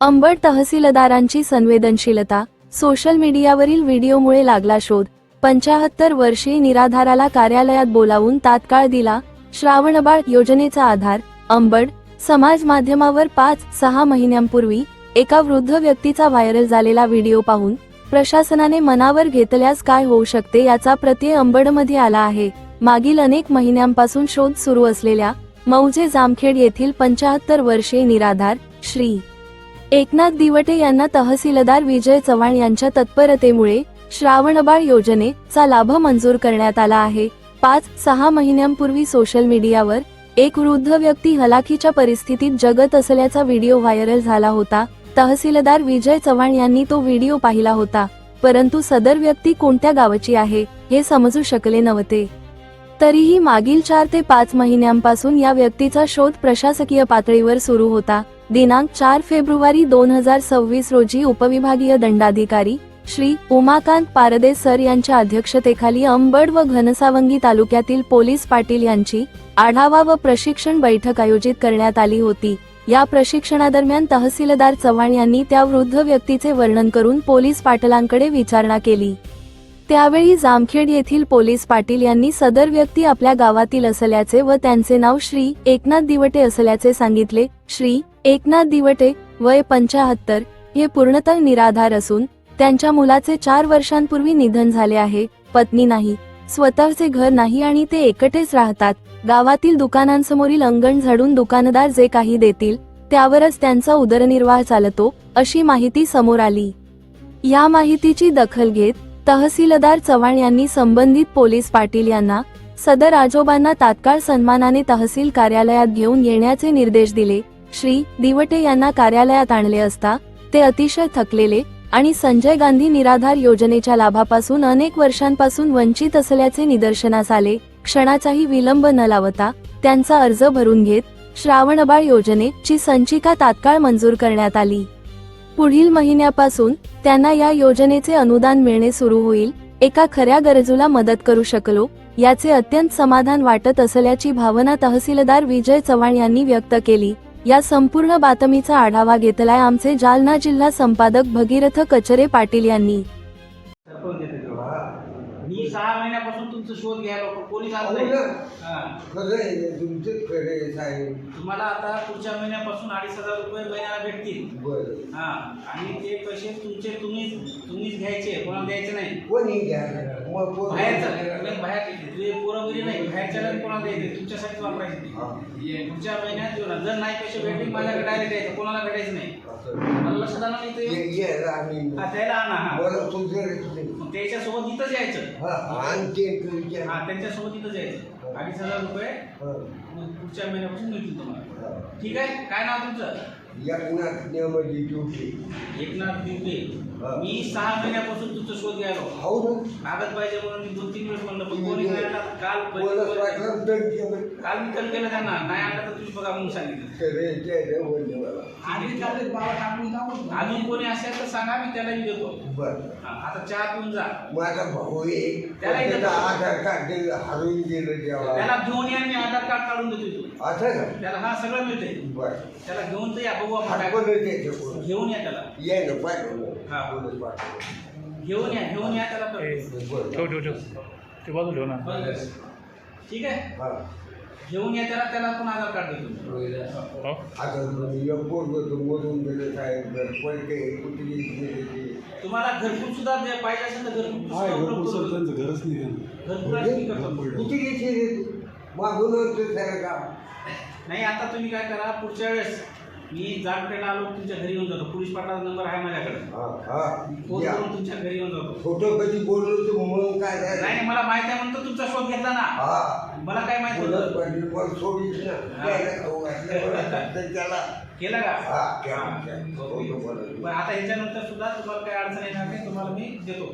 अंबड तहसीलदारांची संवेदनशीलता, सोशल मीडियावरील व्हिडिओमुळे लागला शोध. 75 वर्षीय निराधाराला कार्यालयात बोलावून तात्काळ दिला श्रावणबाळ योजनेचा आधार. अंबड समाज माध्यमावर 5-6 महिन्यांपूर्वी एका वृद्ध व्यक्तीचा व्हायरल झालेला व्हिडिओ पाहून प्रशासनाने मनावर घेतल्यास काय होऊ शकते याचा प्रत्यय अंबडमध्ये आला आहे. मागील अनेक महिन्यांपासून शोध सुरू असलेल्या मौजे जामखेड येथील 75 वर्षीय निराधार श्री एकनाथ दिवटे यांना तहसीलदार विजय चव्हाण यांच्या तत्परतेमुळे श्रावणबाळ योजनेचा लाभ मंजूर करण्यात आला आहे. 5-6 महिन्यांपूर्वी सोशल मीडियावर एक वृद्ध व्यक्ती हलाखीच्या परिस्थितीत जगत असल्याचा व्हिडिओ व्हायरल झाला होता. तहसीलदार विजय चव्हाण यांनी तो व्हिडिओ पाहिला होता, परंतु सदर व्यक्ती कोणत्या गावची आहे हे समजू शकले नव्हते. तरीही मागील 4 ते 5 महिन्यांपासून या व्यक्तीचा शोध प्रशासकीय पातळीवर सुरू होता. दिनांक 4 फेब्रुवारी 2026 रोजी उपविभागीय दंडाधिकारी श्री उमाकांत पारदेसर यांच्या अध्यक्षतेखाली अंबड व घनसावंगी तालुक्यातील पोलीस पाटील यांची आढावा व प्रशिक्षण बैठक आयोजित करण्यात आली होती. या प्रशिक्षणादरम्यान तहसीलदार चव्हाण यांनी त्या वृद्ध व्यक्तीचे वर्णन करून पोलीस पाटलांकडे विचारणा केली. त्यावेळी जामखेड येथील पोलीस पाटील यांनी सदर व्यक्ती आपल्या गावातील असल्याचे व त्यांचे नाव श्री एकनाथ दिवटे असल्याचे सांगितले. श्री एकनाथ दिवटे वय 75 हे पूर्णतः निराधार असून त्यांच्या मुलाचे 4 वर्षांपूर्वी निधन झाले आहे. पत्नी नाही, स्वतःचे घर नाही आणि ते एकटेच राहतात. गावातील दुकानांसमोरील अंगण झाडून दुकानदार जे काही देतील त्यावरच त्यांचा उदरनिर्वाह चालतो, अशी माहिती समोर आली. या माहितीची दखल घेत तहसीलदार चव्हाण यांनी संबंधित पोलीस पाटील यांना सदर आजोबांना तात्काळ सन्मानाने तहसील कार्यालयात घेऊन येण्याचे निर्देश दिले. श्री दिवटे यांना कार्यालयात आणले असता ते अतिशय थकलेले आणि संजय गांधी निराधार योजनेच्या लाभापासून अनेक वर्षांपासून वंचित असल्याचे निदर्शनास आले. क्षणाचाही विलंब न लावता त्यांचा अर्ज भरून घेत श्रावणबाळ योजनेची संचिका तात्काळ मंजूर करण्यात आली. पुढील महिन्यापासून त्यांना या योजनेचे अनुदान मिळणे सुरू होईल. एका खऱ्या गरजूला मदत करू शकलो याचे अत्यंत समाधान वाटत असल्याची भावना तहसीलदार विजय चव्हाण यांनी व्यक्त केली. या संपूर्ण बातमीचा आढावा घेतलाय आमचे जालना जिल्हा संपादक भगीरथ कचरे पाटील यांनी. मी 6 महिन्यापासून तुमचा शोध घ्यायला पोलीस तुम्हाला आता पुढच्या महिन्यापासून 2,500 रुपये महिन्याला भेटतील. आणि ते पैसे तुम्हीच घ्यायचे, कोणाला द्यायचे नाही. बाहेर पोरं वगैरे नाही, बाहेरच्याला कोणाला द्यायचे, तुमच्यासाठीच वापरायचे. पुढच्या महिन्यात जर नाही पैसे भेटले माझ्याकडे डायरेक्ट द्यायचं, कोणाला भेटायचं नाही. मला लक्षात आलं नाही ते त्याला आणा, त्याच्यासोबत इथंच यायचं. त्यांच्यासोबत इथंच यायचं. 2,500 रुपये पुढच्या महिन्यापासून मिळतील तुम्हाला. ठीक आहे. काय नाव तुमचं? एकनाथ दिवटे. मी 6 महिन्यापासून तुमचा शोध घ्यायला कागद पाहिजे म्हणून मी 2-3 वेळेस म्हणलं, पण कोणी नाही आणला. काल मी कल केलं त्यांना, नाही आणलं तर तुम्ही बघा म्हणून सांगितलं. अजून कोणी असेल तर सांगा, मी त्यालाही देतो. आता चहा पिऊन जा. माझा भाऊ त्यालाही देतो. आधार कार्ड हरवून गेलं, त्याला घेऊन या, मी आधार कार्ड काढून देतो. त्याला हा सगळं मिळते. त्याला घेऊन तर या, बघू आपण. घेऊन या त्याला. घेऊन या त्याला. ठीक आहे. घेऊन या त्याला पण आधार कार्ड देतो. तुम्हाला घरकुल सुद्धा पाहिजे असेल तर नाही. आता तुम्ही काय करा, पुढच्या वेळेस मी जामखेडला आलो, तुमच्या घरी येऊन जातो. पोलीस पाटलाचा नंबर आहे माझ्याकडे. फोन करून तुमच्या घरी येऊन जातो. फोटो कधी बोललो म्हणून काय नाही, मला माहिती आहे म्हणतो तुमचा शोध घेतला ना. मला काय माहिती होतं केलं का? आता ह्याच्यानंतर सुद्धा तुम्हाला काही अडचण येणार नाही, तुम्हाला मी देतो.